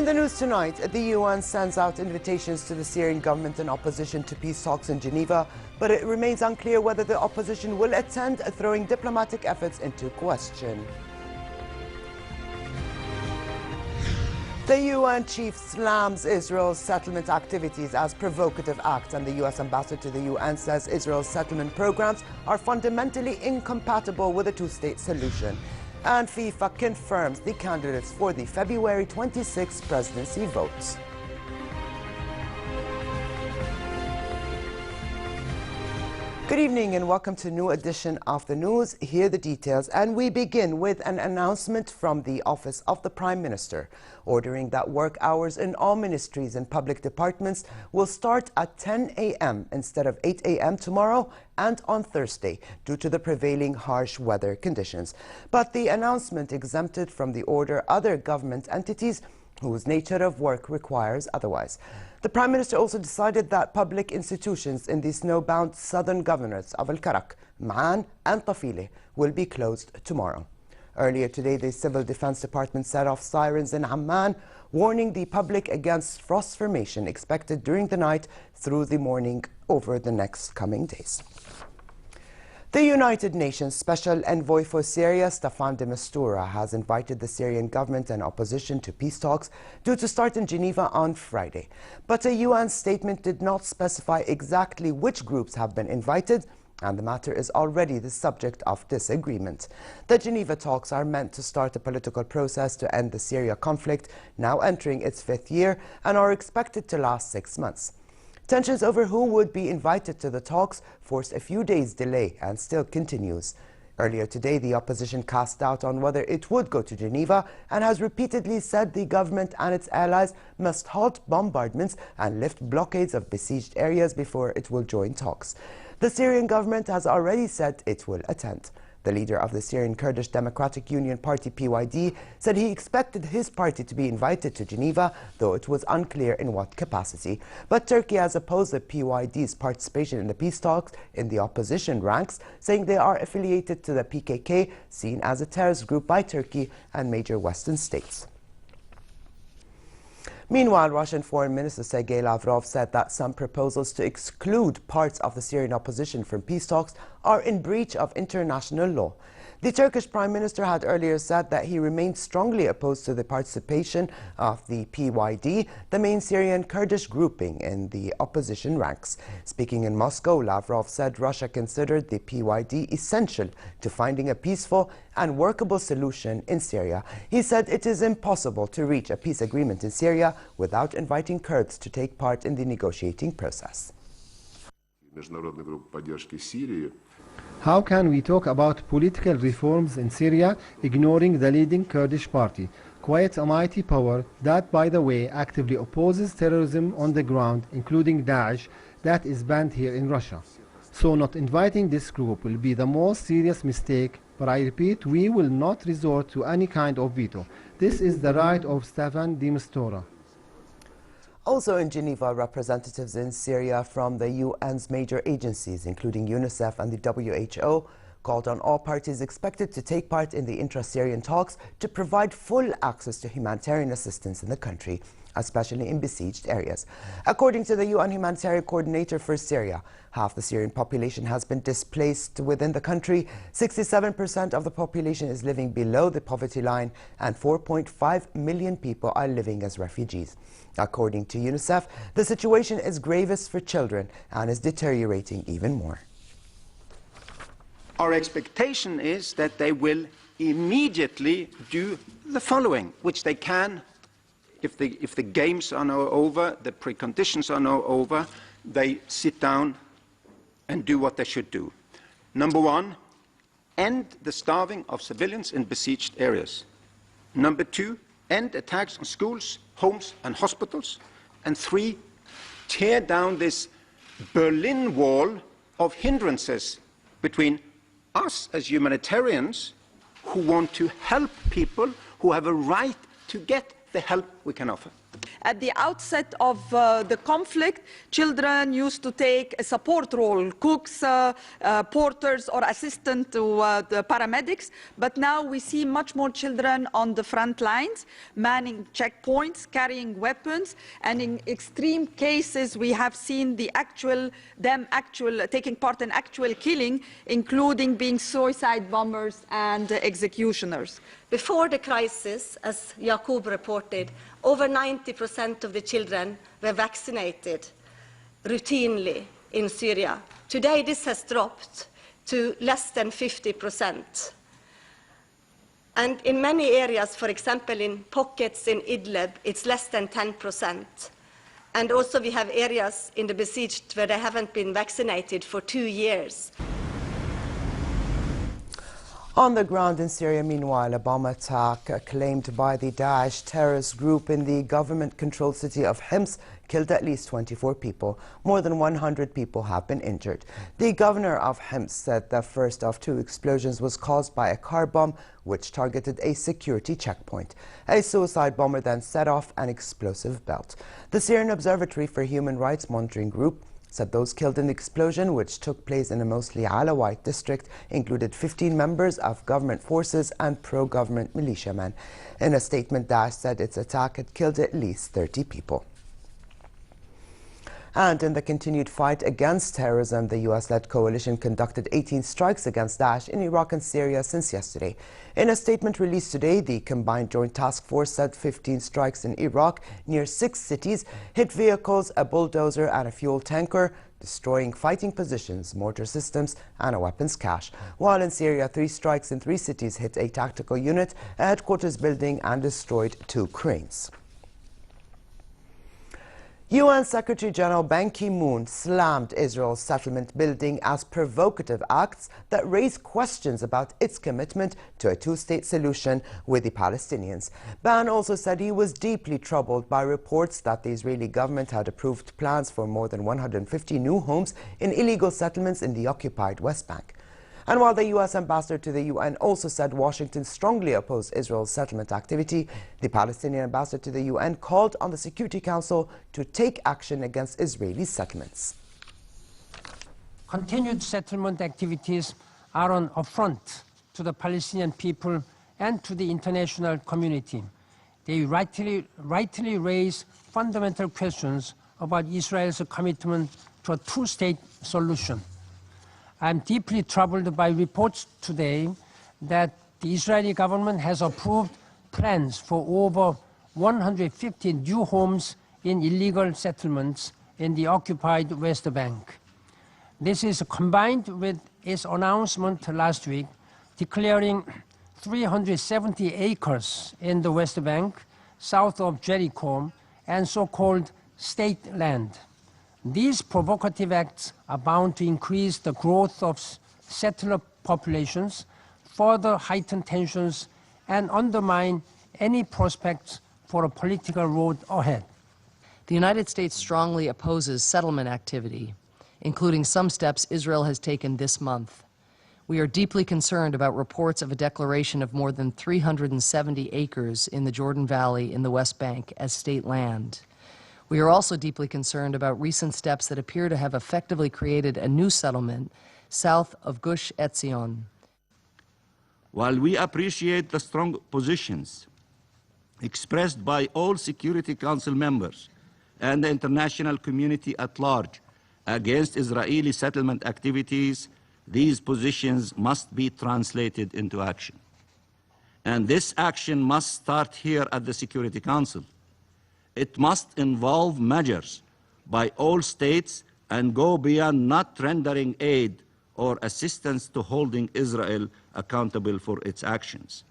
the news tonight, the UN sends out invitations to the Syrian government and opposition to peace talks in Geneva, but it remains unclear whether the opposition will attend, throwing diplomatic efforts into question. The UN chief slams Israel's settlement activities as provocative acts, and the US ambassador to the UN says Israel's settlement programs are fundamentally incompatible with a two-state solution. And FIFA confirms the candidates for the February 26 presidency votes. Good evening and welcome to a new edition of the news. Here are the details, and we begin with an announcement from the Office of the Prime Minister ordering that work hours in all ministries and public departments will start at 10 a.m. instead of 8 a.m. tomorrow and on Thursday due to the prevailing harsh weather conditions. But the announcement exempted from the order other government entities whose nature of work requires otherwise. The Prime Minister also decided that public institutions in the snowbound southern governorates of Al-Karak, Ma'an and Tafile will be closed tomorrow. Earlier today, the Civil Defense Department set off sirens in Amman, warning the public against frost formation expected during the night through the morning over the next coming days. The United Nations Special Envoy for Syria, Staffan de Mistura, has invited the Syrian government and opposition to peace talks due to start in Geneva on Friday. But a UN statement did not specify exactly which groups have been invited, and the matter is already the subject of disagreement. The Geneva talks are meant to start a political process to end the Syria conflict, now entering its 5th year, and are expected to last 6 months. Tensions over who would be invited to the talks forced a few days' delay and still continues. Earlier today, the opposition cast doubt on whether it would go to Geneva and has repeatedly said the government and its allies must halt bombardments and lift blockades of besieged areas before it will join talks. The Syrian government has already said it will attend. The leader of the Syrian Kurdish Democratic Union Party, PYD, said he expected his party to be invited to Geneva, though it was unclear in what capacity. But Turkey has opposed the PYD's participation in the peace talks in the opposition ranks, saying they are affiliated to the PKK, seen as a terrorist group by Turkey and major Western states. Meanwhile, Russian Foreign Minister Sergei Lavrov said that some proposals to exclude parts of the Syrian opposition from peace talks are in breach of international law. The Turkish Prime Minister had earlier said that he remained strongly opposed to the participation of the PYD, the main Syrian Kurdish grouping in the opposition ranks. Speaking in Moscow, Lavrov said Russia considered the PYD essential to finding a peaceful and workable solution in Syria. He said it is impossible to reach a peace agreement in Syria without inviting Kurds to take part in the negotiating process. How can we talk about political reforms in Syria ignoring the leading Kurdish party, quite a mighty power that, by the way, actively opposes terrorism on the ground, including Daesh, that is banned here in Russia? So not inviting this group will be the most serious mistake, but I repeat, we will not resort to any kind of veto. This is the right of Staffan de Mistura. Also in Geneva, representatives in Syria from the UN's major agencies, including UNICEF and the WHO, called on all parties expected to take part in the intra-Syrian talks to provide full access to humanitarian assistance in the country, especially in besieged areas. According to the UN Humanitarian Coordinator for Syria, half the Syrian population has been displaced within the country, 67% of the population is living below the poverty line, and 4.5 million people are living as refugees. According to UNICEF, the situation is gravest for children and is deteriorating even more. Our expectation is that they will immediately do the following, which they can. If the games are now over, the preconditions are now over, they sit down and do what they should do. Number one, end the starving of civilians in besieged areas. Number two, end attacks on schools, homes and hospitals. And three, tear down this Berlin Wall of hindrances between us as humanitarians who want to help people who have a right to get the help we can offer. At the outset of the conflict, children used to take a support role, cooks, porters, or assistant to the paramedics. But now we see much more children on the front lines, manning checkpoints, carrying weapons, and in extreme cases we have seen them taking part in actual killing, including being suicide bombers and executioners. Before the crisis, as Yaqub reported, over 90% of the children were vaccinated routinely in Syria. Today this has dropped to less than 50%. And in many areas, for example in pockets in Idlib, it's less than 10%. And also we have areas in the besieged where they haven't been vaccinated for 2 years. On the ground in Syria, meanwhile, a bomb attack claimed by the Daesh terrorist group in the government-controlled city of Hims killed at least 24 people. More than 100 people have been injured. The governor of Hims said the first of 2 explosions was caused by a car bomb which targeted a security checkpoint. A suicide bomber then set off an explosive belt. The Syrian Observatory for Human Rights Monitoring Group said those killed in the explosion, which took place in a mostly Alawite district, included 15 members of government forces and pro-government militiamen. In a statement, Daesh said its attack had killed at least 30 people. And in the continued fight against terrorism, the U.S.-led coalition conducted 18 strikes against Daesh in Iraq and Syria since yesterday. In a statement released today, the Combined Joint Task Force said 15 strikes in Iraq near 6 cities hit vehicles, a bulldozer and a fuel tanker, destroying fighting positions, mortar systems and a weapons cache. While in Syria, 3 strikes in 3 cities hit a tactical unit, a headquarters building and destroyed 2 cranes. UN Secretary General Ban Ki-moon slammed Israel's settlement building as provocative acts that raise questions about its commitment to a 2-state solution with the Palestinians. Ban also said he was deeply troubled by reports that the Israeli government had approved plans for more than 150 new homes in illegal settlements in the occupied West Bank. And while the U.S. ambassador to the UN also said Washington strongly opposed Israel's settlement activity, the Palestinian ambassador to the UN called on the Security Council to take action against Israeli settlements. Continued settlement activities are an affront to the Palestinian people and to the international community. They rightly raise fundamental questions about Israel's commitment to a 2-state solution. I am deeply troubled by reports today that the Israeli government has approved plans for over 150 new homes in illegal settlements in the occupied West Bank. This is combined with its announcement last week declaring 370 acres in the West Bank, south of Jericho, and so-called state land. These provocative acts are bound to increase the growth of settler populations, further heighten tensions, and undermine any prospects for a political road ahead. The United States strongly opposes settlement activity, including some steps Israel has taken this month. We are deeply concerned about reports of a declaration of more than 370 acres in the Jordan Valley in the West Bank as state land. We are also deeply concerned about recent steps that appear to have effectively created a new settlement south of Gush Etzion. While we appreciate the strong positions expressed by all Security Council members and the international community at large against Israeli settlement activities, these positions must be translated into action. And this action must start here at the Security Council. It must involve measures by all states and go beyond not rendering aid or assistance to holding Israel accountable for its actions.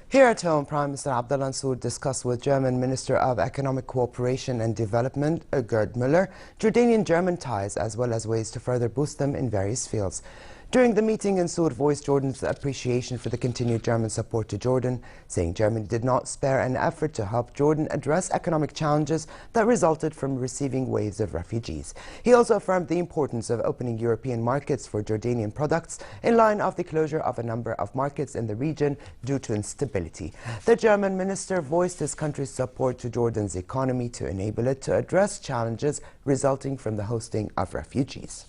Here at home, Prime Minister Abdullah Mansour discussed with German Minister of Economic Cooperation and Development, Gerd Müller, Jordanian-German ties as well as ways to further boost them in various fields. During the meeting, Mansour voiced Jordan's appreciation for the continued German support to Jordan, saying Germany did not spare an effort to help Jordan address economic challenges that resulted from receiving waves of refugees. He also affirmed the importance of opening European markets for Jordanian products in line of the closure of a number of markets in the region due to instability. The German minister voiced his country's support to Jordan's economy to enable it to address challenges resulting from the hosting of refugees.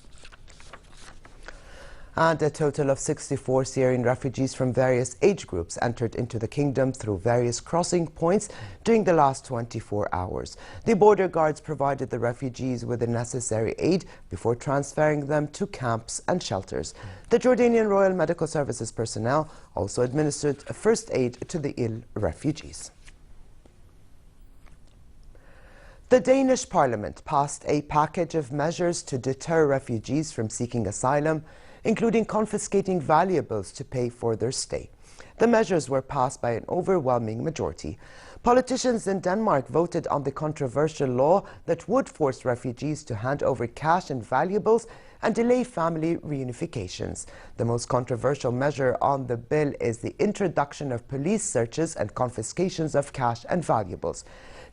And a total of 64 Syrian refugees from various age groups entered into the kingdom through various crossing points during the last 24 hours. The border guards provided the refugees with the necessary aid before transferring them to camps and shelters. The Jordanian Royal Medical Services personnel also administered first aid to the ill refugees. The Danish Parliament passed a package of measures to deter refugees from seeking asylum, including confiscating valuables to pay for their stay. The measures were passed by an overwhelming majority. Politicians in Denmark voted on the controversial law that would force refugees to hand over cash and valuables and delay family reunifications. The most controversial measure on the bill is the introduction of police searches and confiscations of cash and valuables.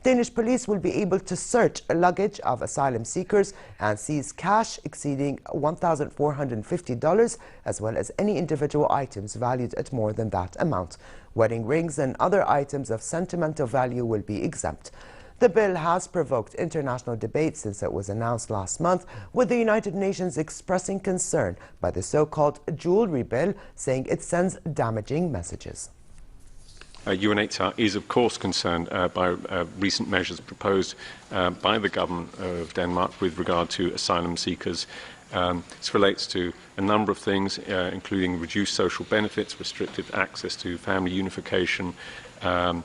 Danish police will be able to search a luggage of asylum seekers and seize cash exceeding $1,450, as well as any individual items valued at more than that amount. Wedding rings and other items of sentimental value will be exempt. The bill has provoked international debate since it was announced last month, with the United Nations expressing concern by the so-called jewelry bill, saying it sends damaging messages. UNHCR is, of course, concerned by recent measures proposed by the government of Denmark with regard to asylum seekers. This relates to a number of things, including reduced social benefits, restricted access to family unification, and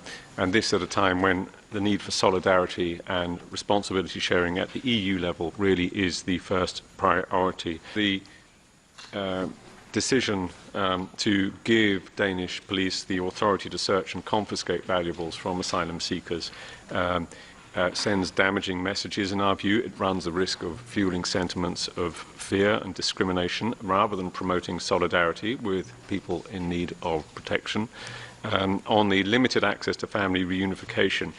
this at a time when the need for solidarity and responsibility sharing at the EU level really is the first priority. The decision to give Danish police the authority to search and confiscate valuables from asylum seekers sends damaging messages in our view. It runs the risk of fueling sentiments of fear and discrimination rather than promoting solidarity with people in need of protection. On the limited access to family reunification,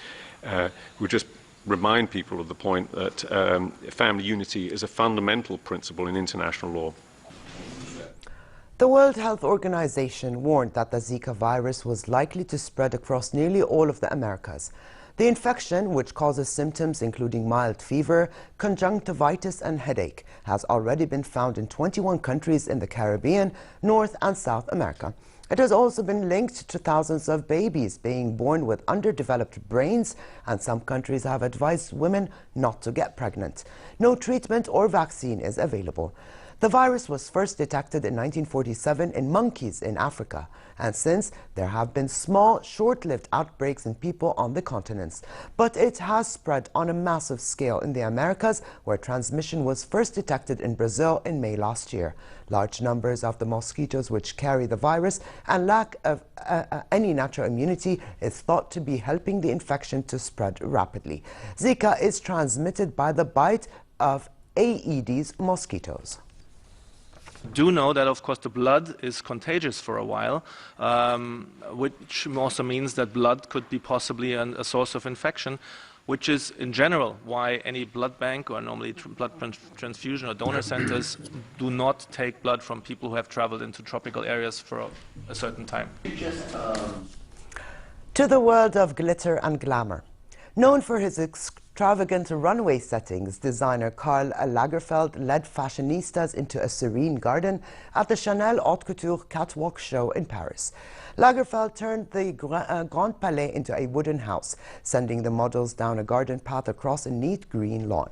we just remind people of the point that family unity is a fundamental principle in international law. The World Health Organization warned that the Zika virus was likely to spread across nearly all of the Americas. The infection, which causes symptoms including mild fever, conjunctivitis and headache, has already been found in 21 countries in the Caribbean, North and South America. It has also been linked to thousands of babies being born with underdeveloped brains, and some countries have advised women not to get pregnant. No treatment or vaccine is available. The virus was first detected in 1947 in monkeys in Africa, and since there have been small, short-lived outbreaks in people on the continents. But it has spread on a massive scale in the Americas, where transmission was first detected in Brazil in May last year. Large numbers of the mosquitoes which carry the virus and lack of any natural immunity is thought to be helping the infection to spread rapidly. Zika is transmitted by the bite of Aedes mosquitoes. Do know that, of course, the blood is contagious for a while, which also means that blood could be possibly a source of infection, which is, in general, why any blood bank or normally blood transfusion or donor centers do not take blood from people who have traveled into tropical areas for a certain time. To the world of glitter and glamour. Known for his extravagant runway settings, designer Karl Lagerfeld led fashionistas into a serene garden at the Chanel Haute Couture catwalk show in Paris. Lagerfeld turned the Grand Palais into a wooden house, sending the models down a garden path across a neat green lawn.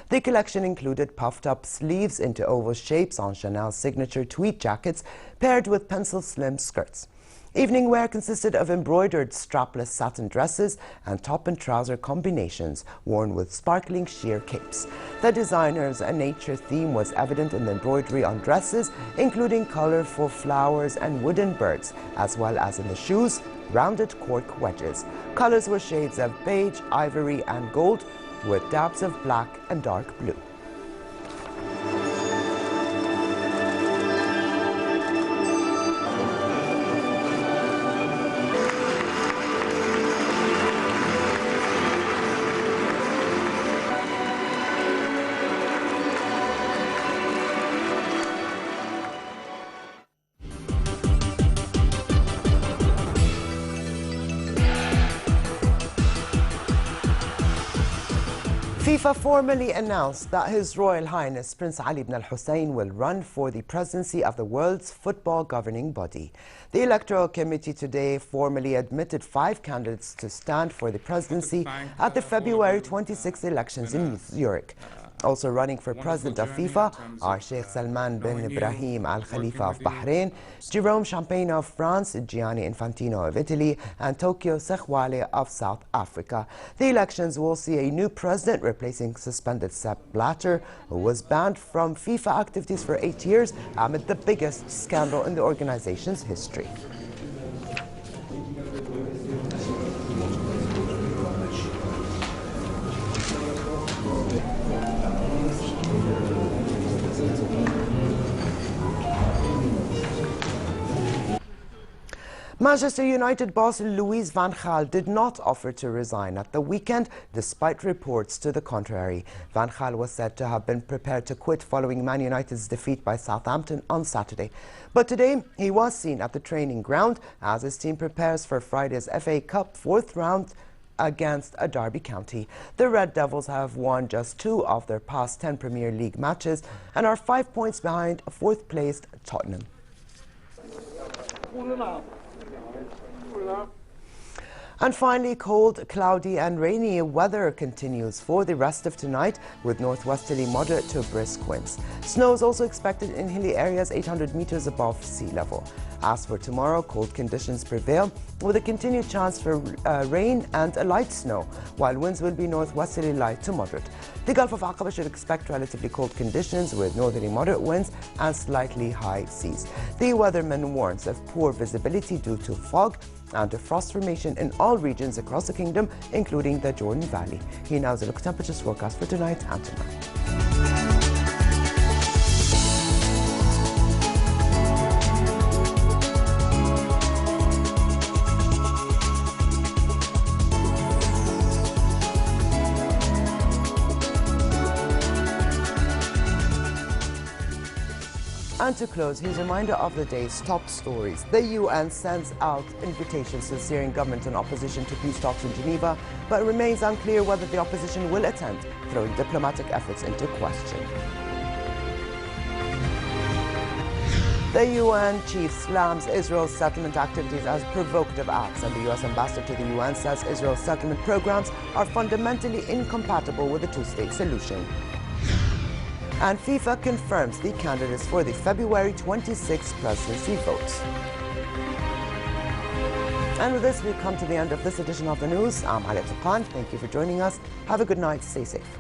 The collection included puffed-up sleeves into oval shapes on Chanel's signature tweed jackets, paired with pencil-slim skirts. Evening wear consisted of embroidered strapless satin dresses and top and trouser combinations worn with sparkling sheer capes. The designer's nature theme was evident in the embroidery on dresses, including colorful flowers and wooden birds, as well as in the shoes, rounded cork wedges. Colors were shades of beige, ivory and gold, with dabs of black and dark blue. FIFA formally announced that His Royal Highness Prince Ali ibn al-Hussein will run for the presidency of the world's football governing body. The Electoral Committee today formally admitted 5 candidates to stand for the presidency at the February 26 elections in Zurich. Also running for president of FIFA are Sheikh Salman bin Ibrahim Al Khalifa of Bahrain, Jerome Champagne of France, Gianni Infantino of Italy, and Tokyo Sekhwale of South Africa. The elections will see a new president replacing suspended Sepp Blatter, who was banned from FIFA activities for 8 years amid the biggest scandal in the organization's history. Manchester United boss Louis van Gaal did not offer to resign at the weekend, despite reports to the contrary. Van Gaal was said to have been prepared to quit following Man United's defeat by Southampton on Saturday. But today, he was seen at the training ground as his team prepares for Friday's FA Cup 4th round against a Derby County. The Red Devils have won just 2 of their past 10 Premier League matches and are 5 points behind 4th placed Tottenham. And finally, cold, cloudy and rainy weather continues for the rest of tonight, with northwesterly moderate to brisk winds. Snow is also expected in hilly areas 800 meters above sea level. As for tomorrow, cold conditions prevail, with a continued chance for rain and a light snow, while winds will be northwesterly light to moderate. The Gulf of Aqaba should expect relatively cold conditions with northerly moderate winds and slightly high seas. The weatherman warns of poor visibility due to fog and a frost formation in all regions across the kingdom, including the Jordan Valley. Here now is a look at temperatures forecast for tonight and tomorrow. And to close, here's a reminder of the day's top stories. The UN sends out invitations to the Syrian government and opposition to peace talks in Geneva, but it remains unclear whether the opposition will attend, throwing diplomatic efforts into question. The UN chief slams Israel's settlement activities as provocative acts, and the US ambassador to the UN says Israel's settlement programs are fundamentally incompatible with a two-state solution. And FIFA confirms the candidates for the February 26 presidency vote. And with this, we've come to the end of this edition of the news. I'm Alia Tuqan. Thank you for joining us. Have a good night. Stay safe.